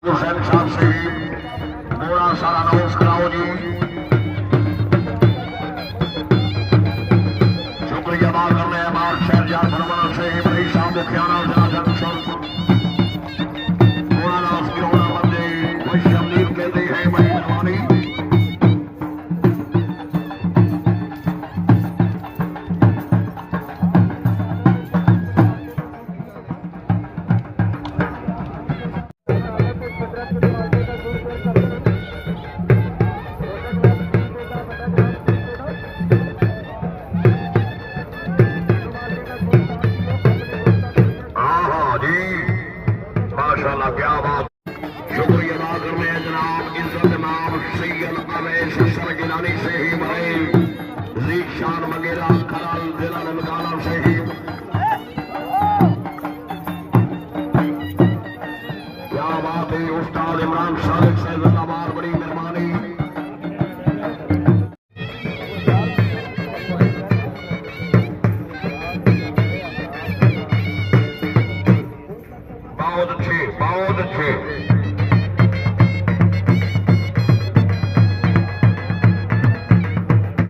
हुसैन साहब से थोड़ा सारा अनाउंस कराओ जी। शुक्रिया अदा कर रहे हैं हमारे शहर जार भरमना से भाई साहब मुखियाना थोड़ा नाश की होना बंदे वही शमदीप कहते हैं वही जवानी माशाल्लाह क्या बात। शुक्रिया अदा कर रहे हैं जनाब इज्जत नाम सैयद अवैस सरगिलानी से ही भाई जीशान वगैरह खलाल जिला ननकाना से ही क्या बात है। उस्ताद इमरान सादिक से जिंदाबाद बड़ी मेहरबानी। बहुत अच्छे बहुत अच्छे।